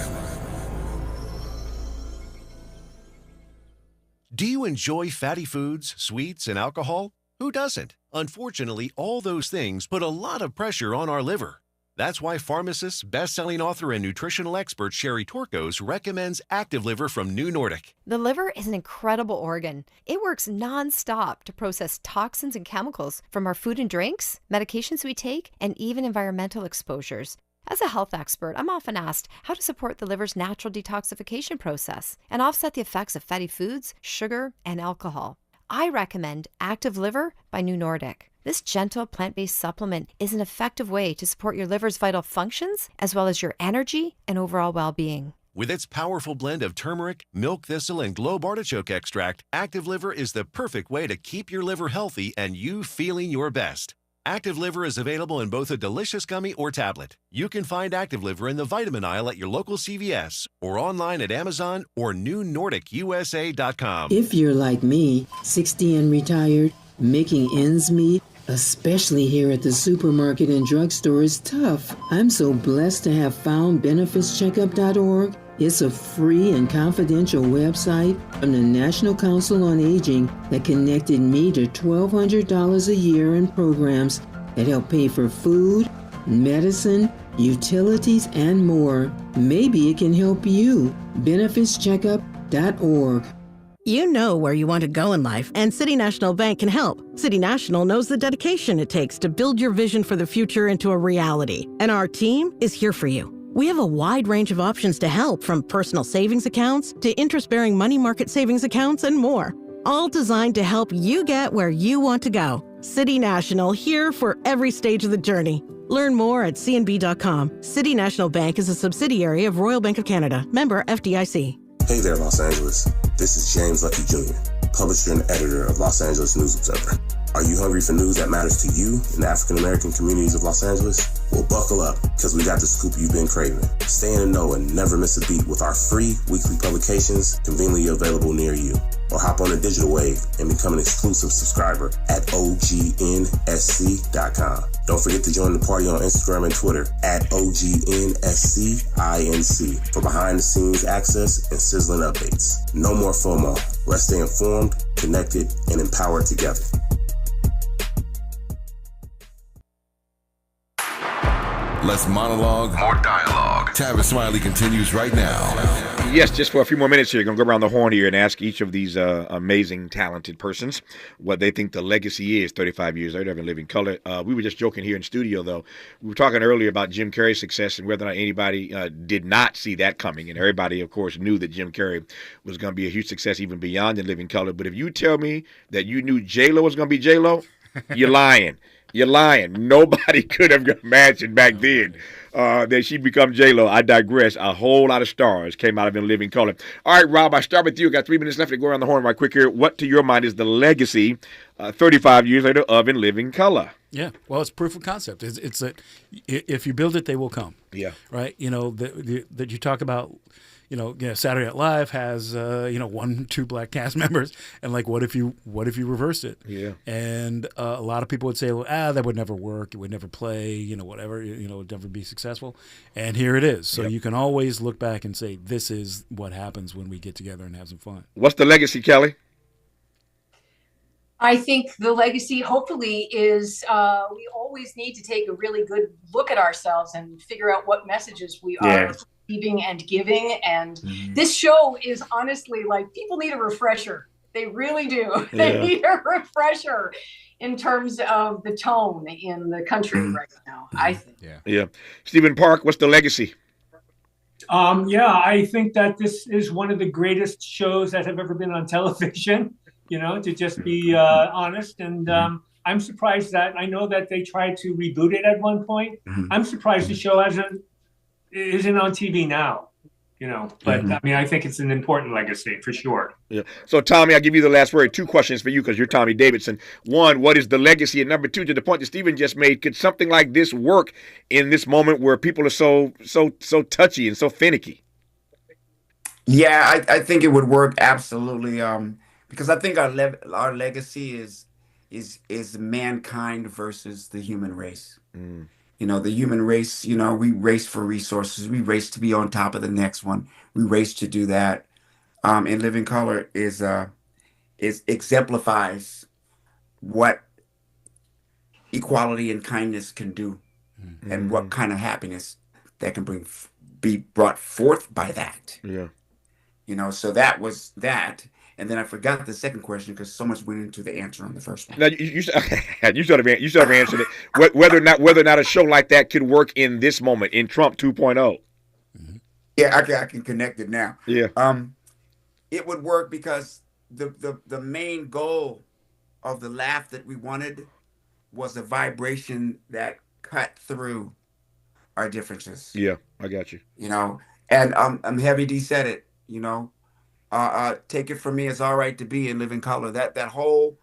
Do you enjoy fatty foods, sweets, and alcohol? Who doesn't? Unfortunately, all those things put a lot of pressure on our liver. That's why pharmacist, best-selling author, and nutritional expert Sherry Torkos recommends Active Liver from New Nordic. The liver is an incredible organ. It works nonstop to process toxins and chemicals from our food and drinks, medications we take, and even environmental exposures. As a health expert, I'm often asked how to support the liver's natural detoxification process and offset the effects of fatty foods, sugar, and alcohol. I recommend Active Liver by New Nordic. This gentle plant-based supplement is an effective way to support your liver's vital functions as well as your energy and overall well-being. With its powerful blend of turmeric, milk thistle, and globe artichoke extract, Active Liver is the perfect way to keep your liver healthy and you feeling your best. Active Liver is available in both a delicious gummy or tablet. You can find Active Liver in the vitamin aisle at your local CVS or online at Amazon or newnordicusa.com. If you're like me, 60 and retired, making ends meet, especially here at the supermarket and drugstore, is tough. I'm so blessed to have found benefitscheckup.org. It's a free and confidential website from the National Council on Aging that connected me to $1,200 a year in programs that help pay for food, medicine, utilities, and more. Maybe it can help you. benefitscheckup.org. You know where you want to go in life, and City National Bank can help. City National knows the dedication it takes to build your vision for the future into a reality, and our team is here for you. We have a wide range of options to help, from personal savings accounts to interest-bearing money market savings accounts and more, all designed to help you get where you want to go. City National, here for every stage of the journey. Learn more at cnb.com. City National Bank is a subsidiary of Royal Bank of Canada, member FDIC. Hey there, Los Angeles. This is James Lucky Jr., publisher and editor of Los Angeles News Observer. Are you hungry for news that matters to you in the African-American communities of Los Angeles? Well, buckle up, because we got the scoop you've been craving. Stay in the know and never miss a beat with our free weekly publications conveniently available near you. Or hop on the digital wave and become an exclusive subscriber at OGNSC.com. Don't forget to join the party on Instagram and Twitter at OGNSCINC for behind-the-scenes access and sizzling updates. No more FOMO. Let's stay informed, connected, and empowered together. Less monologue, more dialogue. Tavis Smiley continues right now. Yes, just for a few more minutes here, going to go around the horn here and ask each of these amazing, talented persons what they think the legacy is 35 years later of In Living Color. We were just joking here in studio, though. We were talking earlier about Jim Carrey's success and whether or not anybody did not see that coming. And everybody, of course, knew that Jim Carrey was going to be a huge success even beyond In Living Color. But if you tell me that you knew J-Lo was going to be J-Lo, you're lying. You're lying. Nobody could have imagined back then that she'd become J-Lo. I digress. A whole lot of stars came out of In Living Color. All right, Rob, I start with you. Got 3 minutes left to go around the horn right quick here. What, to your mind, is the legacy 35 years later of In Living Color? Yeah, well, it's proof of concept. It's that if you build it, they will come. Yeah. Right? You know, that you talk about, Saturday Night Live has, 1-2 black cast members. And like, what if you reversed it? Yeah. And a lot of people would say, well, that would never work. It would never play, whatever, it would never be successful. And here it is. So you can always look back and say, this is what happens when we get together and have some fun. What's the legacy, Kelly? I think the legacy, hopefully, is we always need to take a really good look at ourselves and figure out what messages we are receiving and giving. And this show is honestly like, people need a refresher. They really do. They need a refresher in terms of the tone in the country right now, I think. Yeah. Stephen Park, what's the legacy? I think that this is one of the greatest shows that have ever been on television. To just be honest. And I'm surprised that I know that they tried to reboot it at one point. I'm surprised the show isn't on TV now, but I think it's an important legacy for sure. Yeah. So, Tommy, I'll give you the last word. 2 questions for you because you're Tommy Davidson. 1, what is the legacy? And number 2, to the point that Stephen just made, could something like this work in this moment where people are so touchy and so finicky? Yeah, I think it would work absolutely. Because I think our legacy is mankind versus the human race. The human race, we race for resources. We race to be on top of the next one. We race to do that. In Living Color is exemplifies what equality and kindness can do, and what kind of happiness that can be brought forth by that. Yeah. You know, so that was that. And then I forgot the second question because so much went into the answer on the first one. Now, you sort of answered it. Whether or not a show like that could work in this moment in Trump 2.0. Yeah, I can connect it now. Yeah. It would work because the main goal of the laugh that we wanted was a vibration that cut through our differences. Yeah, I got you. You know, and Heavy D said it. You know, take it from me, it's all right to be and live in color. That whole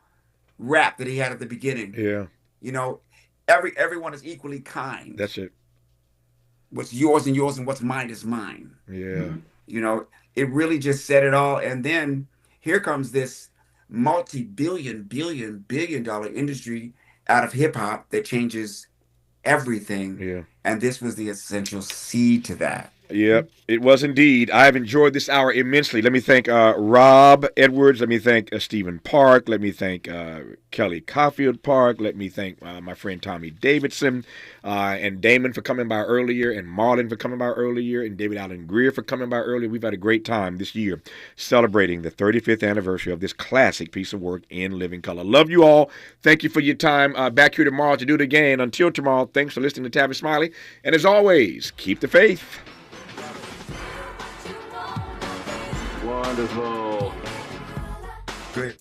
rap that he had at the beginning. Yeah. You know, everyone is equally kind. That's it. What's yours and what's mine is mine. Yeah. You know, it really just said it all. And then here comes this multi-billion dollar industry out of hip hop that changes everything. Yeah. And this was the essential seed to that. Yep, it was indeed. I have enjoyed this hour immensely. Let me thank Rob Edwards. Let me thank Stephen Park. Let me thank Kelly Caulfield Park. Let me thank my friend Tommy Davidson and Damon for coming by earlier, and Marlon for coming by earlier, and David Allen Greer for coming by earlier. We've had a great time this year celebrating the 35th anniversary of this classic piece of work in living color. Love you all. Thank you for your time. Back here tomorrow to do it again. Until tomorrow, thanks for listening to Tavis Smiley. And as always, keep the faith. Wonderful. Great.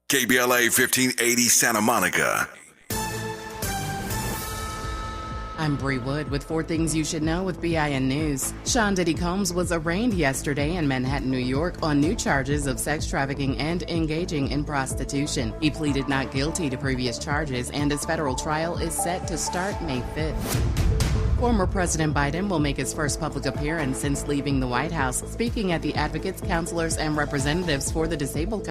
KBLA 1580 Santa Monica. I'm Bree Wood with 4 Things You Should Know with BIN News. Sean Diddy Combs was arraigned yesterday in Manhattan, New York on new charges of sex trafficking and engaging in prostitution. He pleaded not guilty to previous charges, and his federal trial is set to start May 5th. Former President Biden will make his first public appearance since leaving the White House, speaking at the Advocates, Counselors, and Representatives for the Disabled